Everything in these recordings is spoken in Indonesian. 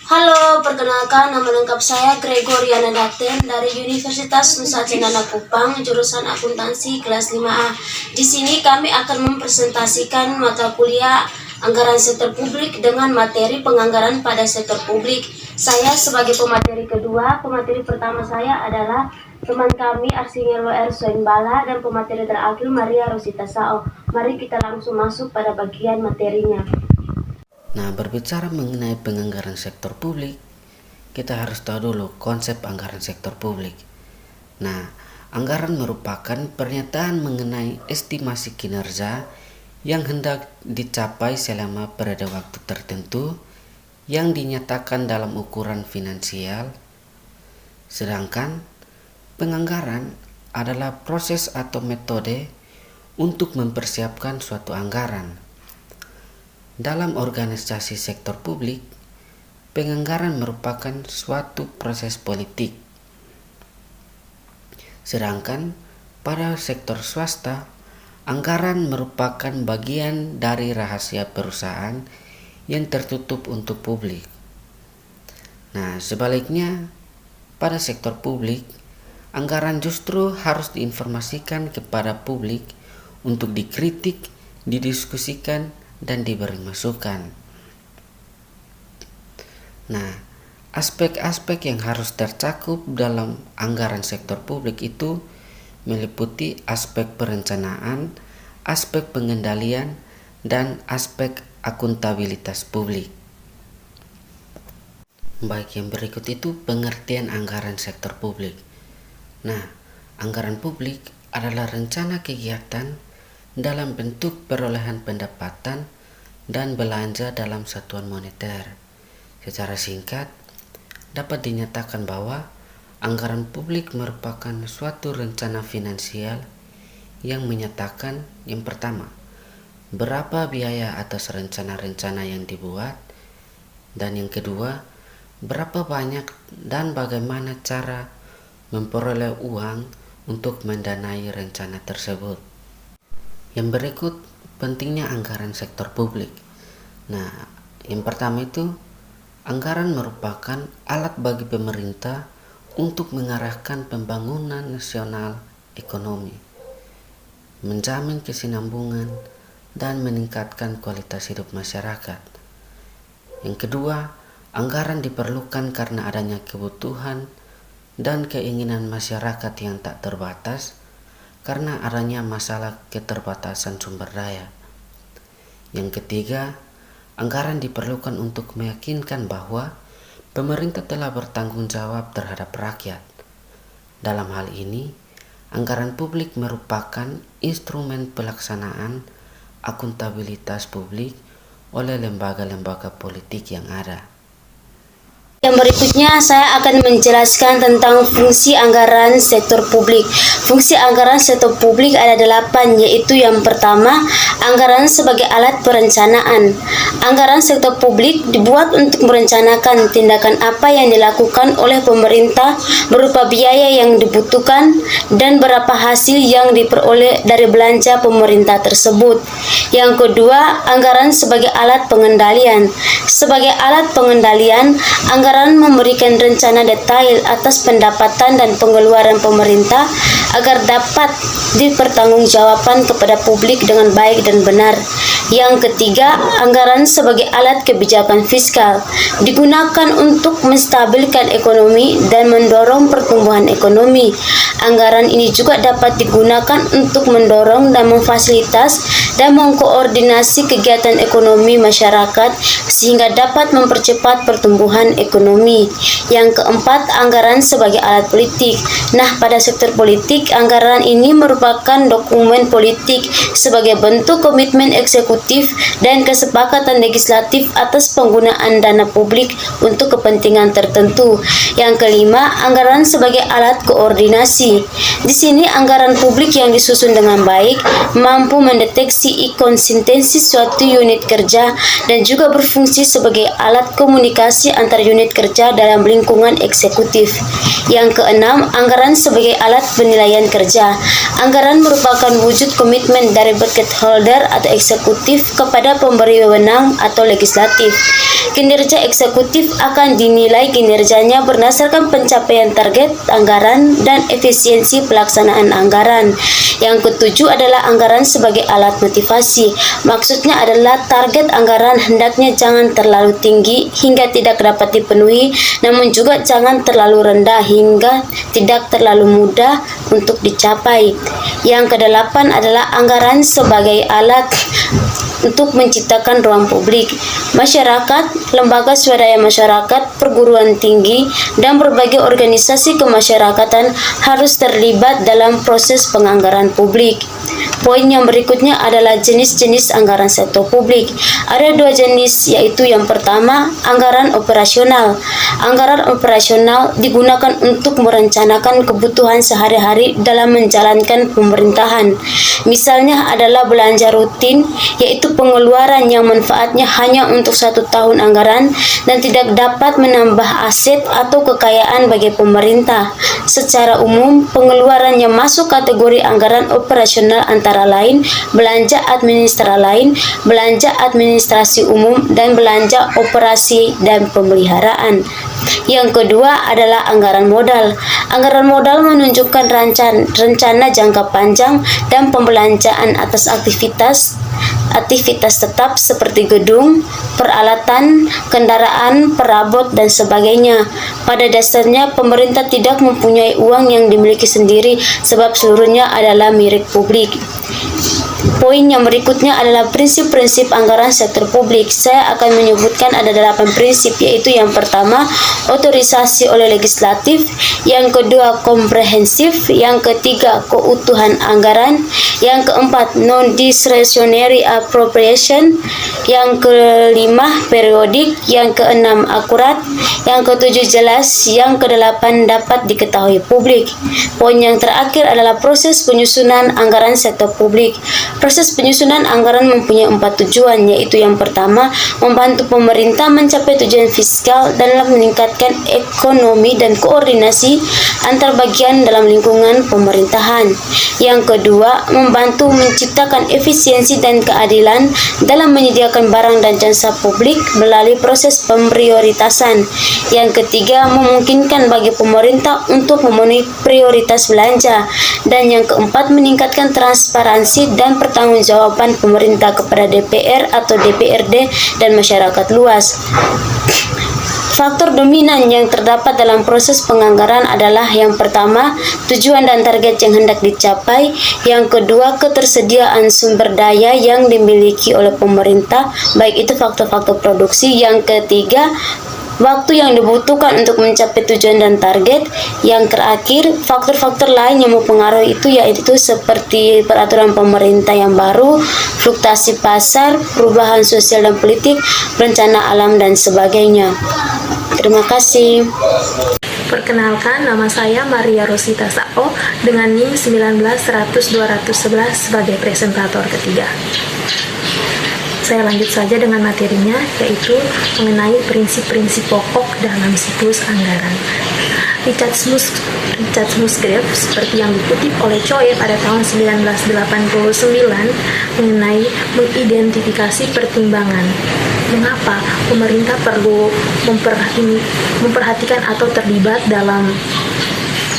Halo, perkenalkan nama lengkap saya Gregoriana Daten dari Universitas Nusa Cendana Kupang, jurusan akuntansi kelas 5A. Di sini kami akan mempresentasikan mata kuliah anggaran sektor publik dengan materi penganggaran pada sektor publik. Saya sebagai pemateri kedua, pemateri pertama saya adalah teman kami Arsingelo R. Soenbala dan pemateri terakhir Maria Rosita Sao. Mari kita langsung masuk pada bagian materinya. Nah, berbicara mengenai penganggaran sektor publik, kita harus tahu dulu konsep anggaran sektor publik. Nah, anggaran merupakan pernyataan mengenai estimasi kinerja yang hendak dicapai selama periode waktu tertentu yang dinyatakan dalam ukuran finansial. Sedangkan penganggaran adalah proses atau metode untuk mempersiapkan suatu anggaran. Dalam organisasi sektor publik, penganggaran merupakan suatu proses politik. Sedangkan pada sektor swasta, anggaran merupakan bagian dari rahasia perusahaan yang tertutup untuk publik. Nah, sebaliknya, pada sektor publik, anggaran justru harus diinformasikan kepada publik untuk dikritik, didiskusikan, dan diberi masukan. Nah, aspek-aspek yang harus tercakup dalam anggaran sektor publik itu meliputi aspek perencanaan, aspek pengendalian, dan aspek akuntabilitas publik. Baik, yang berikut itu pengertian anggaran sektor publik. Nah, anggaran publik adalah rencana kegiatan dalam bentuk perolehan pendapatan dan belanja dalam satuan moneter. Secara singkat, dapat dinyatakan bahwa anggaran publik merupakan suatu rencana finansial yang menyatakan yang pertama, berapa biaya atas rencana-rencana yang dibuat, dan yang kedua, berapa banyak dan bagaimana cara memperoleh uang untuk mendanai rencana tersebut. Yang berikut pentingnya anggaran sektor publik. Nah, yang pertama itu anggaran merupakan alat bagi pemerintah untuk mengarahkan pembangunan nasional ekonomi, menjamin kesinambungan dan meningkatkan kualitas hidup masyarakat. Yang kedua, anggaran diperlukan karena adanya kebutuhan dan keinginan masyarakat yang tak terbatas karena adanya masalah keterbatasan sumber daya. Yang ketiga, anggaran diperlukan untuk meyakinkan bahwa pemerintah telah bertanggung jawab terhadap rakyat. Dalam hal ini, anggaran publik merupakan instrumen pelaksanaan akuntabilitas publik oleh lembaga-lembaga politik yang ada. Yang berikutnya saya akan menjelaskan tentang fungsi anggaran sektor publik. Fungsi anggaran sektor publik ada 8, yaitu yang pertama, anggaran sebagai alat perencanaan. Anggaran sektor publik dibuat untuk merencanakan tindakan apa yang dilakukan oleh pemerintah berupa biaya yang dibutuhkan dan berapa hasil yang diperoleh dari belanja pemerintah tersebut. Yang kedua, anggaran sebagai alat pengendalian. Sebagai alat pengendalian, anggaran memberikan rencana detail atas pendapatan dan pengeluaran pemerintah agar dapat dipertanggungjawabkan kepada publik dengan baik dan benar. Yang ketiga, anggaran sebagai alat kebijakan fiskal digunakan untuk menstabilkan ekonomi dan mendorong pertumbuhan ekonomi. Anggaran ini juga dapat digunakan untuk mendorong dan memfasilitas dan mengkoordinasi kegiatan ekonomi masyarakat sehingga dapat mempercepat pertumbuhan ekonomi. Yang keempat, anggaran sebagai alat politik. Nah, pada sektor politik, anggaran ini merupakan dokumen politik sebagai bentuk komitmen eksekutif dan kesepakatan legislatif atas penggunaan dana publik untuk kepentingan tertentu. Yang kelima, anggaran sebagai alat koordinasi. Di sini anggaran publik yang disusun dengan baik mampu mendeteksi inkonsistensi suatu unit kerja dan juga berfungsi sebagai alat komunikasi antar unit kerja dalam lingkungan eksekutif. Yang keenam, anggaran sebagai alat penilaian kerja. Anggaran merupakan wujud komitmen dari bucket holder atau eksekutif eksekutif kepada pemberi wewenang atau legislatif. Kinerja eksekutif akan dinilai kinerjanya berdasarkan pencapaian target anggaran dan efisiensi pelaksanaan anggaran. Yang ketujuh adalah anggaran sebagai alat motivasi. Maksudnya adalah target anggaran hendaknya jangan terlalu tinggi hingga tidak dapat dipenuhi, namun juga jangan terlalu rendah hingga tidak terlalu mudah untuk dicapai. Yang kedelapan adalah anggaran sebagai alat untuk menciptakan ruang publik. Masyarakat, lembaga swadaya masyarakat, perguruan tinggi, dan berbagai organisasi kemasyarakatan harus terlibat dalam proses penganggaran publik. Poin yang berikutnya adalah jenis-jenis anggaran sektor publik. Ada dua jenis, yaitu yang pertama, anggaran operasional. Anggaran operasional digunakan untuk merencanakan kebutuhan sehari-hari dalam menjalankan pemerintahan. Misalnya adalah belanja rutin, yaitu pengeluaran yang manfaatnya hanya untuk 1 tahun anggaran dan tidak dapat menambah aset atau kekayaan bagi pemerintah. Secara umum, pengeluaran yang masuk kategori anggaran operasional antara lain belanja administrasi umum, dan belanja operasi dan pemeliharaan. Yang kedua adalah anggaran modal. Anggaran modal menunjukkan rencana jangka panjang dan pembelanjaan atas aktivitas tetap seperti gedung, peralatan, kendaraan, perabot, dan sebagainya. Pada dasarnya, pemerintah tidak mempunyai uang yang dimiliki sendiri sebab seluruhnya adalah milik publik. Poin yang berikutnya adalah prinsip-prinsip anggaran sektor publik. Saya akan menyebutkan ada 8 prinsip, yaitu yang pertama, otorisasi oleh legislatif, yang kedua, komprehensif, yang ketiga, keutuhan anggaran, yang keempat, non-discretionary appropriation, yang kelima, periodik, yang keenam, akurat, yang ketujuh, jelas, yang kedelapan, dapat diketahui publik. Poin yang terakhir adalah proses penyusunan anggaran sektor publik. Proses penyusunan anggaran mempunyai 4 tujuan, yaitu yang pertama, membantu pemerintah mencapai tujuan fiskal dalam meningkatkan ekonomi dan koordinasi antar bagian dalam lingkungan pemerintahan. Yang kedua, membantu menciptakan efisiensi dan keadilan dalam menyediakan barang dan jasa publik melalui proses pemprioritasan. Yang ketiga, memungkinkan bagi pemerintah untuk memenuhi prioritas belanja. Dan yang keempat, meningkatkan transparansi dan pertanggungjawaban pemerintah kepada DPR atau DPRD dan masyarakat luas. Faktor dominan yang terdapat dalam proses penganggaran adalah yang pertama, tujuan dan target yang hendak dicapai, yang kedua, ketersediaan sumber daya yang dimiliki oleh pemerintah, baik itu faktor-faktor produksi, yang ketiga, waktu yang dibutuhkan untuk mencapai tujuan dan target. Yang terakhir, faktor-faktor lain yang mempengaruhi itu yaitu seperti peraturan pemerintah yang baru, fluktuasi pasar, perubahan sosial dan politik, bencana alam, dan sebagainya. Terima kasih. Perkenalkan, nama saya Maria Rosita Sao dengan NIM 19.100.211 sebagai presentator ketiga. Saya lanjut saja dengan materinya, yaitu mengenai prinsip-prinsip pokok dalam siklus anggaran. Richard Musgrave, seperti yang dikutip oleh Choi pada tahun 1989, mengenai mengidentifikasi pertimbangan. Mengapa pemerintah perlu memperhatikan atau terlibat dalam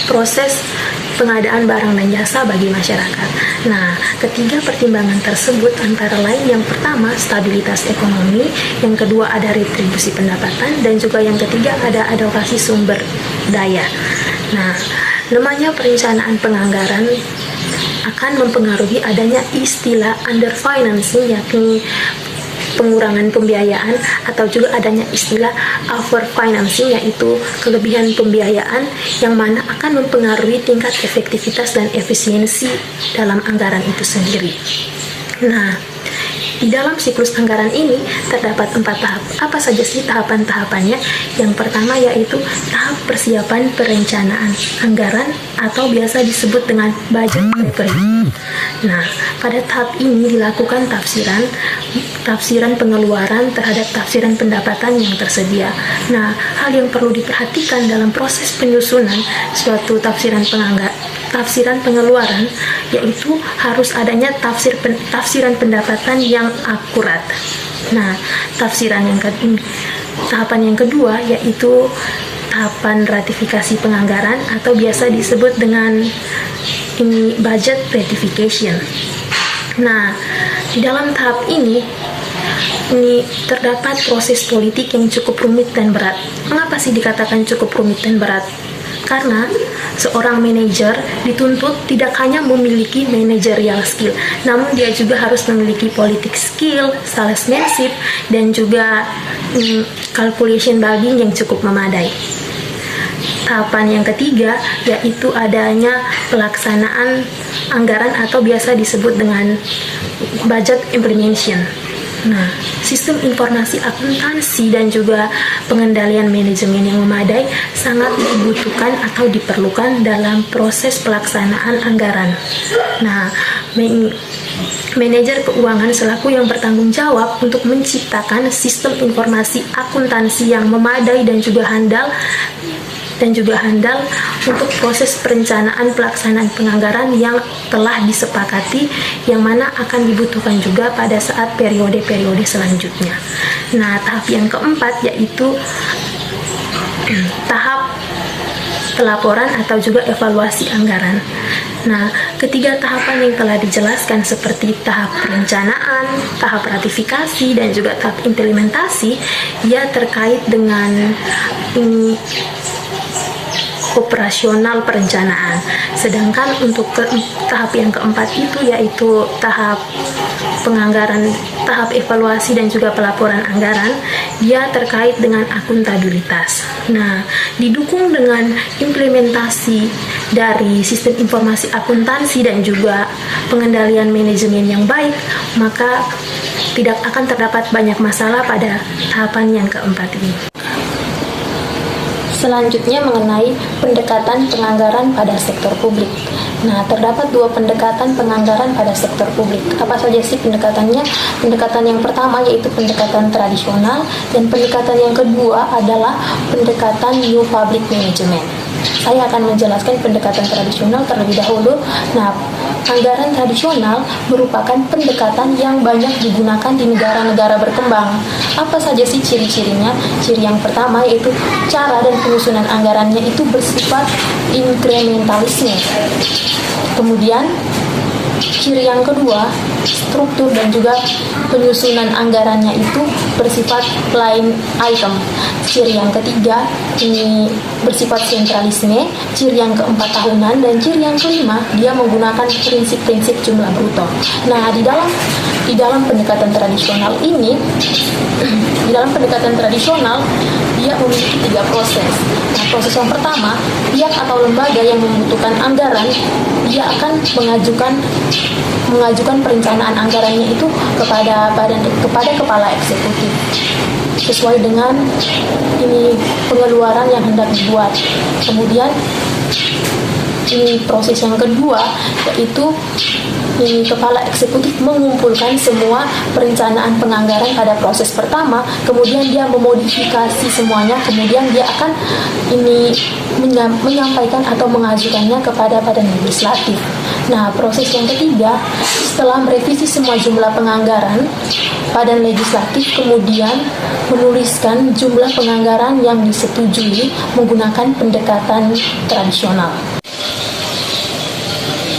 proses pengadaan barang dan jasa bagi masyarakat. Nah, ketiga pertimbangan tersebut antara lain yang pertama stabilitas ekonomi, yang kedua ada retribusi pendapatan, dan juga yang ketiga ada alokasi sumber daya. Nah, lemahnya perencanaan penganggaran akan mempengaruhi adanya istilah underfinancing, yakni pengurangan pembiayaan, atau juga adanya istilah overfinancing, yaitu kelebihan pembiayaan yang mana akan mempengaruhi tingkat efektivitas dan efisiensi dalam anggaran itu sendiri. Nah, di dalam siklus anggaran ini terdapat 4 tahap. Apa saja sih tahapan-tahapannya? Yang pertama yaitu tahap persiapan perencanaan anggaran atau biasa disebut dengan budget preparation. Nah, pada tahap ini dilakukan tafsiran pengeluaran terhadap tafsiran pendapatan yang tersedia. Nah, hal yang perlu diperhatikan dalam proses penyusunan suatu tafsiran pengeluaran yaitu harus adanya tafsiran pendapatan yang akurat. Nah, tahapan yang kedua yaitu tahapan ratifikasi penganggaran atau biasa disebut dengan budget ratification. Nah, di dalam tahap ini terdapat proses politik yang cukup rumit dan berat. Mengapa sih dikatakan cukup rumit dan berat? Karena seorang manajer dituntut tidak hanya memiliki managerial skill, namun dia juga harus memiliki politik skill, salesmanship, dan juga calculation bugging yang cukup memadai. Tahapan yang ketiga yaitu adanya pelaksanaan anggaran atau biasa disebut dengan budget implementation. Nah, sistem informasi akuntansi dan juga pengendalian manajemen yang memadai sangat dibutuhkan atau diperlukan dalam proses pelaksanaan anggaran. Nah, manajer keuangan selaku yang bertanggung jawab untuk menciptakan sistem informasi akuntansi yang memadai dan juga handal untuk proses perencanaan pelaksanaan penganggaran yang telah disepakati, yang mana akan dibutuhkan juga pada saat periode-periode selanjutnya. Nah, tahap yang keempat yaitu tahap pelaporan atau juga evaluasi anggaran. Nah, ketiga tahapan yang telah dijelaskan seperti tahap perencanaan, tahap ratifikasi, dan juga tahap implementasi, ia terkait dengan operasional perencanaan. Sedangkan untuk tahap yang keempat itu yaitu tahap penganggaran, tahap evaluasi dan juga pelaporan anggaran, dia terkait dengan akuntabilitas. Nah, didukung dengan implementasi dari sistem informasi akuntansi dan juga pengendalian manajemen yang baik, maka tidak akan terdapat banyak masalah pada tahapan yang keempat ini. Selanjutnya mengenai pendekatan penganggaran pada sektor publik. Nah, terdapat dua pendekatan penganggaran pada sektor publik. Apa saja sih pendekatannya? Pendekatan yang pertama yaitu pendekatan tradisional, dan pendekatan yang kedua adalah pendekatan New Public Management. Saya akan menjelaskan pendekatan tradisional terlebih dahulu. Nah, anggaran tradisional merupakan pendekatan yang banyak digunakan di negara-negara berkembang. Apa saja sih ciri-cirinya? Ciri yang pertama yaitu cara dan penyusunan anggarannya itu bersifat inkrementalisme. Kemudian ciri yang kedua, struktur dan juga penyusunan anggarannya itu bersifat line item. Ciri yang ketiga ini bersifat sentralisme. Ciri yang keempat tahunan, dan ciri yang kelima dia menggunakan prinsip-prinsip jumlah bruto. Nah, di dalam pendekatan tradisional ini, dia memiliki tiga proses. Nah, proses yang pertama, pihak atau lembaga yang membutuhkan anggaran, dia akan mengajukan perencanaan anggarannya itu kepada kepala eksekutif sesuai dengan pengeluaran yang hendak dibuat. Kemudian proses yang kedua yaitu kepala eksekutif mengumpulkan semua perencanaan penganggaran pada proses pertama, kemudian dia memodifikasi semuanya, kemudian dia akan menyampaikan atau mengajukannya kepada badan legislatif. Nah, proses yang ketiga, setelah merevisi semua jumlah penganggaran, badan legislatif kemudian menuliskan jumlah penganggaran yang disetujui menggunakan pendekatan tradisional.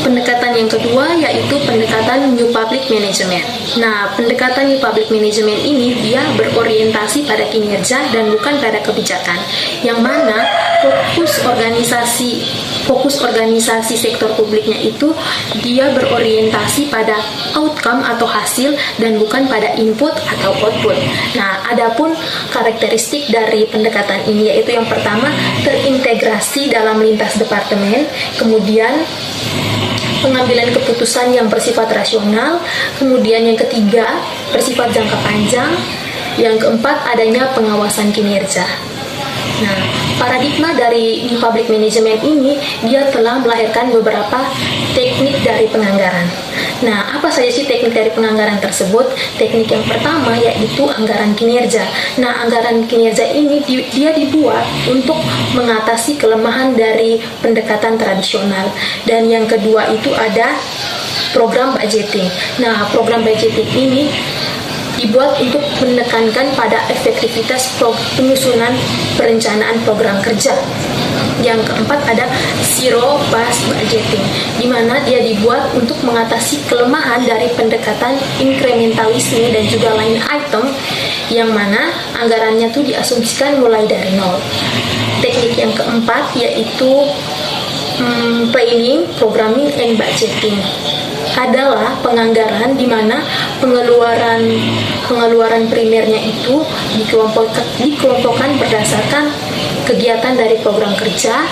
Pendekatan yang kedua yaitu pendekatan New Public Management. Nah, pendekatan New Public Management ini dia berorientasi pada kinerja dan bukan pada kebijakan, yang mana fokus organisasi sektor publiknya itu dia berorientasi pada outcome atau hasil dan bukan pada input atau output. Nah, adapun karakteristik dari pendekatan ini yaitu yang pertama, terintegrasi dalam lintas departemen, kemudian pengambilan keputusan yang bersifat rasional, kemudian yang ketiga bersifat jangka panjang, yang keempat adanya pengawasan kinerja. Nah, paradigma dari New Public Management ini dia telah melahirkan beberapa teknik dari penganggaran. Nah, apa saja sih teknik dari penganggaran tersebut? Teknik yang pertama yaitu anggaran kinerja. Nah, anggaran kinerja ini dia dibuat untuk mengatasi kelemahan dari pendekatan tradisional. Dan yang kedua itu ada program budgeting. Nah, program budgeting ini dibuat untuk menekankan pada efektivitas penyusunan perencanaan program kerja. Yang keempat ada zero based budgeting, di mana dia dibuat untuk mengatasi kelemahan dari pendekatan inkrementalisme dan juga line item, yang mana anggarannya tuh diasumsikan mulai dari nol. Teknik yang keempat yaitu planning, programming, and budgeting adalah penganggaran di mana pengeluaran primernya itu dikelompokkan berdasarkan kegiatan dari program kerja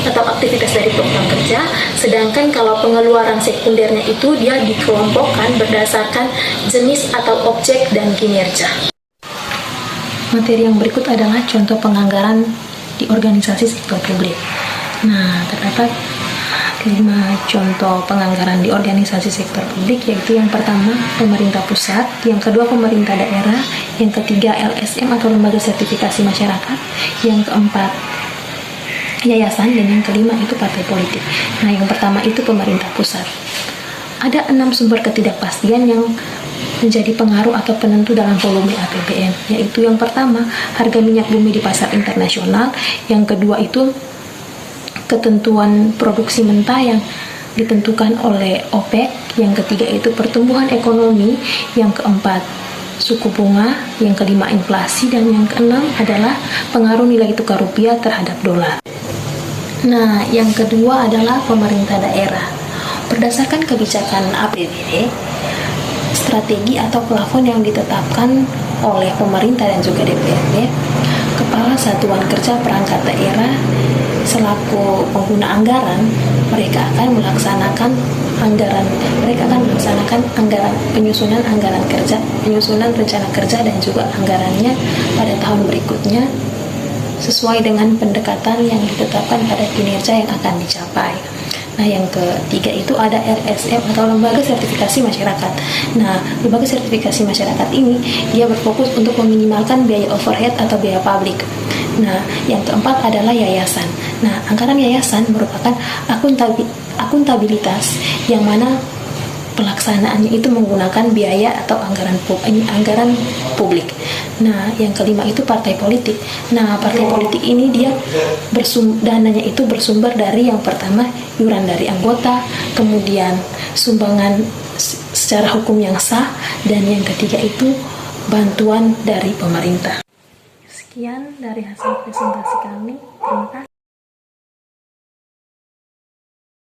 atau aktivitas dari program kerja, sedangkan kalau pengeluaran sekundernya itu dia dikelompokkan berdasarkan jenis atau objek dan kinerja. Materi yang berikut adalah contoh penganggaran di organisasi sektor publik. Nah, terdapat 5 contoh penganggaran di organisasi sektor publik, yaitu yang pertama pemerintah pusat, yang kedua pemerintah daerah, yang ketiga LSM atau lembaga sertifikasi masyarakat, yang keempat yayasan, dan yang kelima itu partai politik. Nah, yang pertama itu pemerintah pusat. Ada 6 sumber ketidakpastian yang menjadi pengaruh atau penentu dalam volume APBN, yaitu yang pertama harga minyak bumi di pasar internasional, yang kedua itu ketentuan produksi mentah yang ditentukan oleh OPEC, yang ketiga itu pertumbuhan ekonomi, yang keempat suku bunga, yang kelima inflasi, dan yang keenam adalah pengaruh nilai tukar rupiah terhadap dolar. Nah, yang kedua adalah pemerintah daerah. Berdasarkan kebijakan APBD, strategi atau plafon yang ditetapkan oleh pemerintah dan juga DPRD, Kepala Satuan Kerja Perangkat Daerah selaku pengguna anggaran, mereka akan melaksanakan penyusunan anggaran kerja, penyusunan rencana kerja, dan juga anggarannya pada tahun berikutnya sesuai dengan pendekatan yang ditetapkan pada kinerja yang akan dicapai. Nah, yang ketiga itu ada LSM atau lembaga sertifikasi masyarakat. Nah, lembaga sertifikasi masyarakat ini dia berfokus untuk meminimalkan biaya overhead atau biaya publik. Nah, yang keempat adalah yayasan. Nah, anggaran yayasan merupakan akuntabilitas yang mana pelaksanaannya itu menggunakan biaya atau anggaran publik. Nah, yang kelima itu partai politik. Nah, partai politik ini dia dananya itu bersumber dari yang pertama iuran dari anggota, kemudian sumbangan secara hukum yang sah, dan yang ketiga itu bantuan dari pemerintah. Sekian dari hasil presentasi kami. Terima kasih.